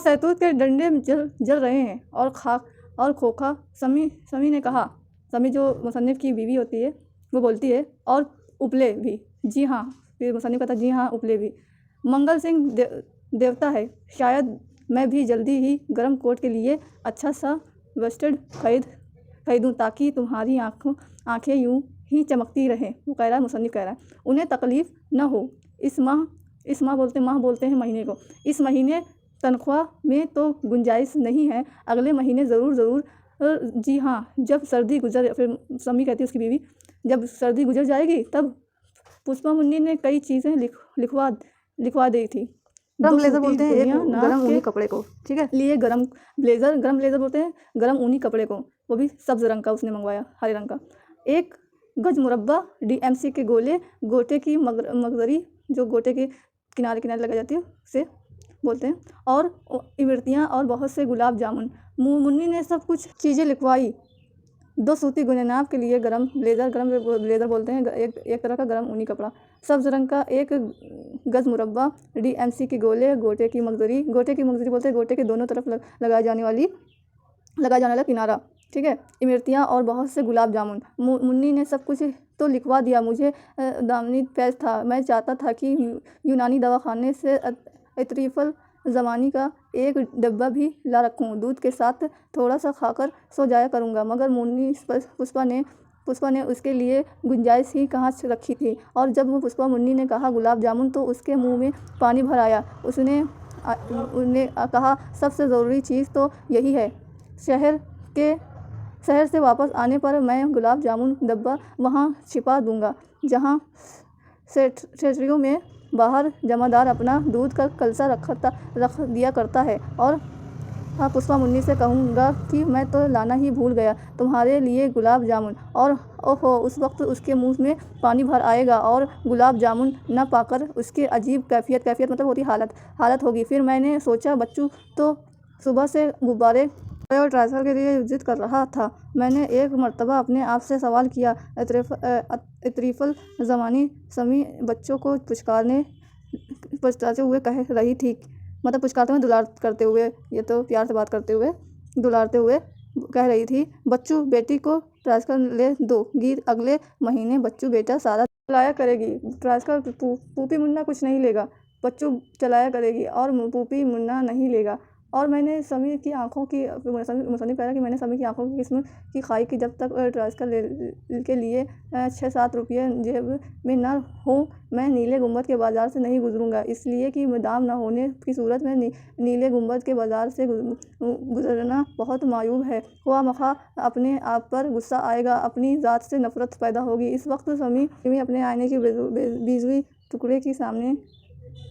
शहतूत के डंडे जल रहे हैं और खाक और खोखा। समी ने कहा। समी जो मुसन्निफ़ की बीवी होती है वो बोलती है, और उपले भी। जी हाँ, फिर मुसन्निफ़ कहता जी हाँ, उपले भी। मंगल सिंह देवता है। शायद मैं भी जल्दी ही गर्म कोट के लिए अच्छा सा वेस्टेड खरीदूँ ताकि तुम्हारी आँखें यूँ ही चमकती रहें। वो कह रहा है, मुसन्निफ़ कह रहा है, उन्हें तकलीफ़ न हो। इस माह बोलते हैं महीने को। इस महीने तनख्वाह में तो गुंजाइश नहीं है, अगले महीने ज़रूर। जी हाँ, जब सर्दी गुजर, फिर समी कहती है उसकी बीवी, जब सर्दी गुजर जाएगी तब। पुष्पा मुन्नी ने कई चीज़ें लिखवा दी थी। गरम ब्लेज़र बोलते हैं एक गरम ऊनी कपड़े को, ठीक है, लिए गरम ब्लेज़र बोलते हैं गरम ऊनी कपड़े को, वो भी सब्ज़ रंग का उसने मंगवाया, हरे रंग का। 1 गज मुरब्बा DMC के गोटे की मगजरी, जो गोटे के किनारे लगाई जाती है उसे बोलते हैं, और इमरतियाँ और बहुत से गुलाब जामुन। मुन्नी ने सब कुछ चीज़ें लिखवाई। 2 सूती गुनेनाब के लिए गरम ब्लेज़र बोलते हैं एक तरह का गरम ऊनी कपड़ा, सब्ज़ रंग का। 1 गज मुरब्बा DMC के गोटे की मगजरी बोलते हैं गोटे के दोनों तरफ लगाया जाने वाला किनारा, ठीक है, इमरतियाँ और बहुत से गुलाब जामुन। मुन्नी ने सब कुछ तो लिखवा दिया। मुझे दामनी पैस था। मैं चाहता था कि यूनानी दवाखाने से इतरीफल ज़मानी का 1 डब्बा भी ला रखूं। दूध के साथ थोड़ा सा खाकर सो जाया करूँगा। मगर मुन्नी पुष्पा ने उसके लिए गुंजाइश ही कहाँ रखी थी। और जब वो पुष्पा मुन्नी ने कहा गुलाब जामुन तो उसके मुंह में पानी भर आया। उसने कहा, सबसे ज़रूरी चीज़ तो यही है। शहर से वापस आने पर मैं गुलाब जामुन डब्बा वहाँ छिपा दूँगा जहाँ सेठरियों में बाहर जमादार अपना दूध का कलसा रख दिया करता है। और पुष्पा मुन्नी से कहूँगा कि मैं तो लाना ही भूल गया तुम्हारे लिए गुलाब जामुन। और ओहो, उस वक्त उसके मुंह में पानी भर आएगा और गुलाब जामुन न पाकर उसकी अजीब कैफियत मतलब होती हालत होगी। फिर मैंने सोचा, बच्चू तो सुबह से गुब्बारे और ट्रांसफ़र के लिए जिद कर रहा था। मैंने एक मर्तबा अपने आप से सवाल किया, इतरीफल ज़मानी समी बच्चों को पुचकारते हुए कह रही थी, मतलब पुचकारते हुए दुलार करते हुए, ये तो प्यार से बात करते हुए दुलारते हुए कह रही थी, बच्चू बेटी को ट्रांसफ़र ले दो। गीत अगले महीने बच्चू बेटा सारा चलाया करेगी। ट्रांसफ़र पूपी मुन्ना कुछ नहीं लेगा, बच्चू चलाया करेगी और पूपी मुन्ना नहीं लेगा। और मैंने समी की आँखों की, मुसन्निफ़ कह रहा कि मैंने समी की आँखों की किस्म की खाई कि जब तक ट्रांसफ़र के लिए 6-7 रुपये जेब में न हो मैं नीले गुंबद के बाज़ार से नहीं गुजरूँगा। इसलिए कि दाम न होने की सूरत में नीले गुंबद के बाज़ार से गुजरना बहुत मायूब है। ख्वाह अपने आप पर गुस्सा आएगा, अपनी ज़ात से नफ़रत पैदा होगी। इस वक्त समी अपने आईने की बीजुई टुकड़े के सामने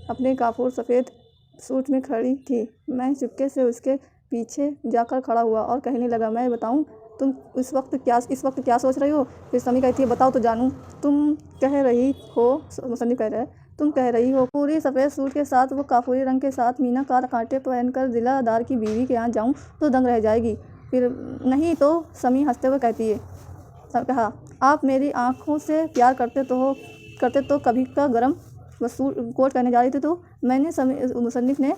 अपने काफूर सफ़ेद सूट में खड़ी थी। मैं चुपके से उसके पीछे जाकर खड़ा हुआ और कहने लगा, मैं बताऊं तुम इस वक्त क्या सोच रही हो? फिर समी कहती है, बताओ तो जानूं। तुम कह रही हो, मुसन्निफ़ कह रहा है, तुम कह रही हो पूरी सफ़ेद सूट के साथ वो काफूरी रंग के साथ मीनाकार कांटे पहनकर ज़िलादार की बीवी के यहाँ जाऊँ तो दंग रह जाएगी। फिर नहीं तो, समी हंसते हुए कहती है, कहा, आप मेरी आँखों से प्यार करते तो कभी का गरम कोट कहने जा रही थी तो मुसन्निफ़ ने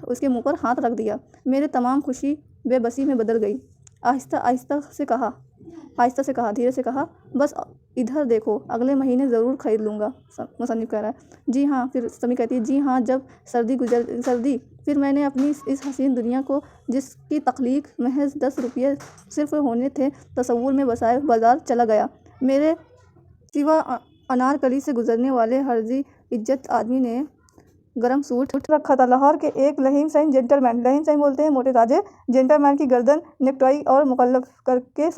उसके मुंह पर हाथ रख दिया। मेरे तमाम खुशी बेबसी में बदल गई। आहिस्ता से कहा, धीरे से कहा, बस इधर देखो, अगले महीने ज़रूर खरीद लूँगा। मुसन्निफ़ कह रहा है, जी हाँ। फिर समी कहती है, जी हाँ, जब सर्दी। फिर मैंने अपनी इस हसीन दुनिया को, जिसकी तख्लीक महज 10 रुपये सिर्फ होने थे, तसव्वुर में बसाए बाज़ार चला गया। मेरे सिवा अनारकली से गुजरने वाले हर्जी इज्जत आदमी ने गरम सूट रखा था। लाहौर के एक लहीम सैन बोलते हैं मोटे ताजे जेंटलमैन की गर्दन नेकटाई और मुकल्लफ करके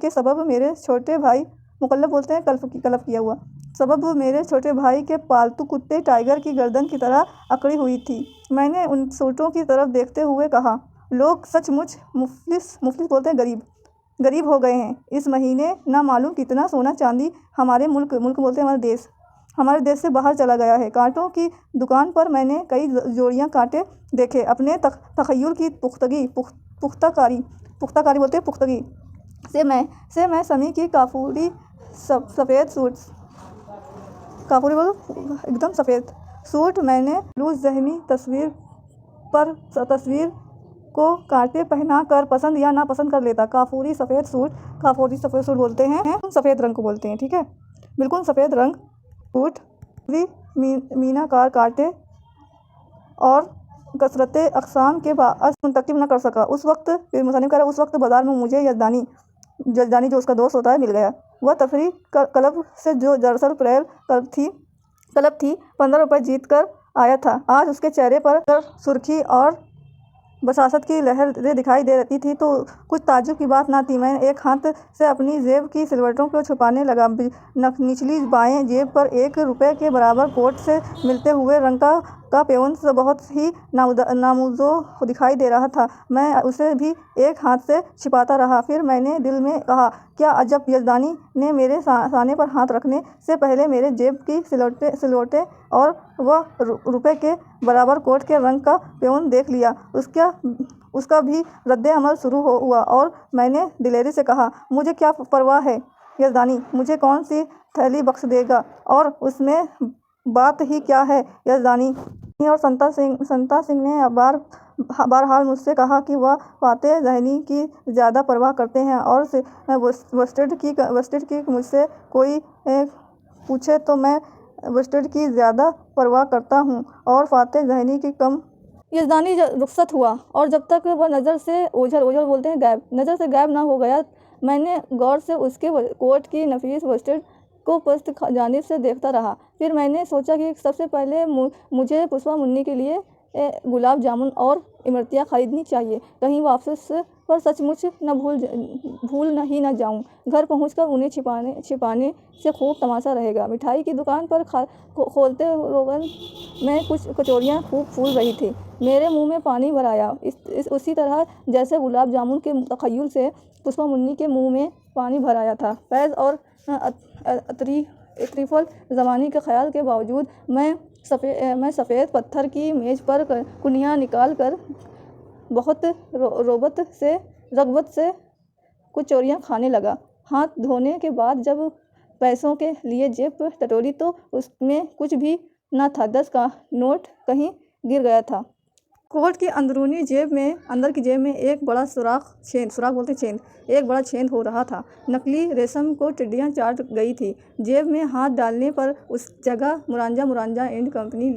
सबब मेरे छोटे भाई, मुकल्लफ बोलते हैं कलफ किया हुआ, सबब मेरे छोटे भाई के पालतू कुत्ते टाइगर की गर्दन की तरह अकड़ी हुई थी। मैंने उन सूटों की तरफ देखते हुए कहा, लोग सचमुच मुफलिस बोलते हैं गरीब हो गए हैं। इस महीने ना मालूम कितना सोना चांदी हमारे मुल्क बोलते हैं हमारे देश से बाहर चला गया है। कांटों की दुकान पर मैंने कई जोड़ियां कांटे देखे। अपने तख़य्युल की पुख्ताकारी बोलते हैं पुख्तगी से मैं समी की काफूरी सफ़ेद सूट, काफूरी बोलो एकदम सफ़ेद सूट, मैंने लूज़ ज़हनी तस्वीर پر تصویر کو کانٹے پہنا کر پسند یا ناپسند کر لیتا۔ کافوری سفید سوٹ بولتے ہیں، سفید رنگ کو بولتے ہیں، ٹھیک ہے، بالکل سفید رنگ سوٹ میناکار کانٹے اور کثرت اقسام کے باعث منتخب نہ کر سکا۔ اس وقت پھر مصنف کہہ رہا ہے اس وقت بازار میں مجھے یزدانی جو اس کا دوست ہوتا ہے مل گیا۔ وہ تفریح کلب سے جو دراصل پریل کلب تھی 15 روپے جیت کر آیا تھا۔ آج اس کے چہرے پر سرخی اور بشاشت کی لہریں دکھائی دے رہی تھی تو کچھ تعجب کی بات نہ تھی۔ میں ایک ہاتھ سے اپنی جیب کی سلوٹوں کو چھپانے لگا۔ نچلی بائیں جیب پر 1 روپے کے برابر کوٹ سے ملتے ہوئے رنگ کا پیوند بہت ہی ناموزوں دکھائی دے رہا تھا۔ میں اسے بھی ایک ہاتھ سے چھپاتا رہا۔ پھر میں نے دل میں کہا، کیا عجب، یزدانی نے میرے سانے پر ہاتھ رکھنے سے پہلے میرے جیب کی سلوٹیں اور وہ روپے کے برابر کوٹ کے رنگ کا پیوند دیکھ لیا۔ اس کا بھی رد عمل شروع ہوا اور میں نے دلیری سے کہا، مجھے کیا پرواہ ہے یزدانی، مجھے کون سی تھیلی بخش دے گا، اور اس میں بات ہی کیا ہے یزدانی۔ اور سنتا سنگھ نے بہرحال مجھ سے کہا کہ وہ فاتح ذہنی کی زیادہ پرواہ کرتے ہیں، اور وسٹڈ کی مجھ سے کوئی پوچھے تو میں وسٹڈ کی زیادہ پرواہ کرتا ہوں اور فاتح ذہنی کی کم۔ یزدانی رخصت ہوا اور جب تک وہ نظر سے اوجھل بولتے ہیں نظر سے غائب نہ ہو گیا، میں نے غور سے اس کے کوٹ کی نفیس وسٹڈ کو پست جانب سے دیکھتا رہا۔ پھر میں نے سوچا کہ سب سے پہلے مجھے پشپا منی کے لیے گلاب جامن اور امرتیاں خریدنی چاہیے، کہیں واپس پر سچ مچ بھول ہی نہ جاؤں۔ گھر پہنچ کر انہیں چھپانے سے خوب تماشا رہے گا۔ مٹھائی کی دکان پر کھولتے روغن میں کچھ کچوریاں خوب پھول رہی تھیں۔ میرے منہ میں پانی بھر آیا، اسی طرح جیسے گلاب جامن کے تخیل سے پشپا منی کے منہ میں پانی بھر آیا تھا۔ فیض اور اطراف الزمانی کے خیال کے باوجود میں سفید پتھر کی میز پر کنیا نکال کر بہت رغبت سے کچوریاں کھانے لگا۔ ہاتھ دھونے کے بعد جب پیسوں کے لیے جیب ٹٹولی تو اس میں کچھ بھی نہ تھا، 10 کا نوٹ کہیں گر گیا تھا۔ کوٹ کی اندر کی جیب میں ایک بڑا ایک بڑا چھید ہو رہا تھا۔ نقلی ریشم کو ٹڈیاں چاٹ گئی تھیں۔ جیب میں ہاتھ ڈالنے پر اس جگہ مورانجا اینڈ کمپنی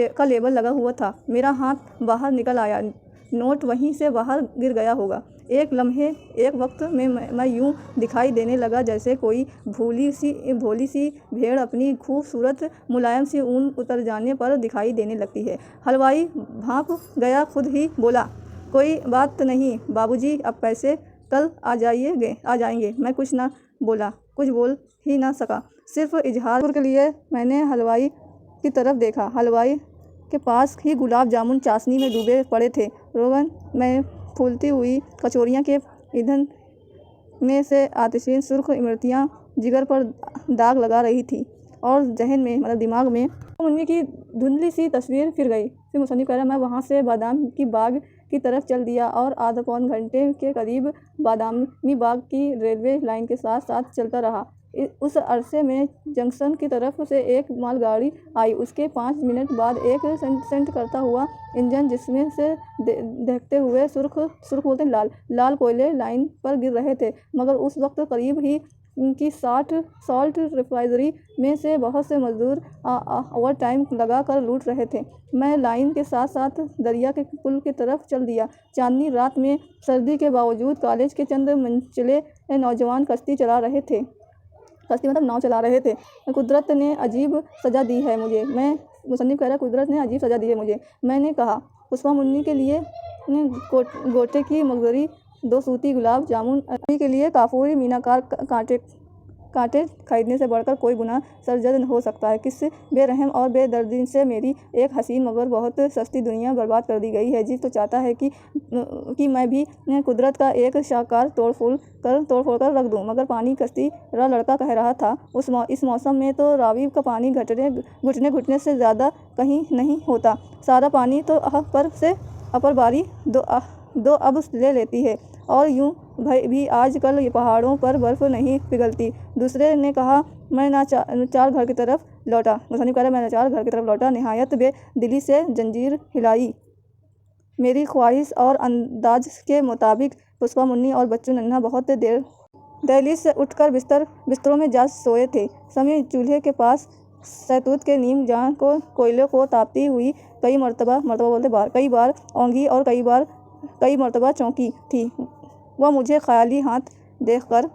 کا لیبل لگا ہوا تھا۔ میرا ہاتھ باہر نکل آیا، نوٹ وہیں سے باہر گر گیا ہوگا۔ ایک وقت میں میں یوں دکھائی دینے لگا جیسے کوئی بھولی سی بھیڑ اپنی خوبصورت ملائم سی اون اتر جانے پر دکھائی دینے لگتی ہے۔ حلوائی بھانپ گیا، خود ہی بولا، کوئی بات نہیں بابوجی، اب پیسے کل آ جائیں گے۔ میں کچھ بول ہی نہ سکا، صرف اظہار شکر کے لیے میں نے حلوائی کی طرف دیکھا۔ حلوائی کے پاس ہی گلاب جامن چاشنی میں ڈوبے پڑے تھے۔ روغن میں پھولتی ہوئی کچوریاں کے ایندھن میں سے آتشین سرخ امرتیاں جگر پر داغ لگا رہی تھیں اور دماغ میں منی کی دھندلی سی تصویر پھر گئی۔ پھر مصنف کہہ رہا ہے، میں وہاں سے بادام کی باغ کی طرف چل دیا اور آدھا پون گھنٹے کے قریب بادامی باغ کی ریلوے لائن کے ساتھ چلتا رہا۔ اس عرصے میں جنکشن کی طرف سے ایک مال گاڑی آئی۔ اس کے 5 منٹ بعد ایک سینٹ کرتا ہوا انجن، جس میں سے دہکتے ہوئے سرخ بولتے ہیں لال کوئلے لائن پر گر رہے تھے، مگر اس وقت قریب ہی کی سالٹ ریفائنری میں سے بہت سے مزدور اوور ٹائم لگا کر لوٹ رہے تھے۔ میں لائن کے ساتھ دریا کے پل کی طرف چل دیا۔ چاندنی رات میں سردی کے باوجود کالج کے چند منچلے نوجوان کشتی چلا رہے تھے۔ ناؤ چلا رہے تھے۔ قدرت نے عجیب سزا دی ہے مجھے، مصنف کہہ رہا ہے، قدرت نے عجیب سزا دی ہے مجھے۔ میں نے کہا، پشپا منی کے لیے گوٹے کی مغزری 2 سوتی گلاب جامن کے لیے کافوری میناکار کانٹے خریدنے سے بڑھ کر کوئی گناہ سرزد ہو سکتا ہے؟ کس بے رحم اور بے دردی سے میری ایک حسین مگر بہت سستی دنیا برباد کر دی گئی ہے۔ جی تو چاہتا ہے کہ میں بھی قدرت کا ایک شاہکار توڑ پھوڑ کر رکھ دوں، مگر پانی کشتی را لڑکا کہہ رہا تھا، اس موسم میں تو راوی کا پانی گھٹنے سے زیادہ کہیں نہیں ہوتا۔ سارا پانی تو پر سے اپر باری دو اب لے لیتی ہے، اور یوں بھی آج کل پہاڑوں پر برف نہیں پگھلتی۔ دوسرے نے کہا، میں نہ چار گھر کی طرف لوٹا۔ مصنف کہہ رہا ہے میں لاچار گھر کی طرف لوٹا، نہایت بے دلی سے زنجیر ہلائی۔ میری خواہش اور انداز کے مطابق پشپا، منی اور بچو ننھا بہت دیر دہلیز سے اٹھ کر بستروں میں جا سوئے تھے۔ سمیع چولہے کے پاس شہتوت کے نیم جاں کوئلے کو تاپتی ہوئی کئی بار اونگھی اور کئی مرتبہ چونکی تھی۔ وہ مجھے خیالی ہاتھ دیکھ کر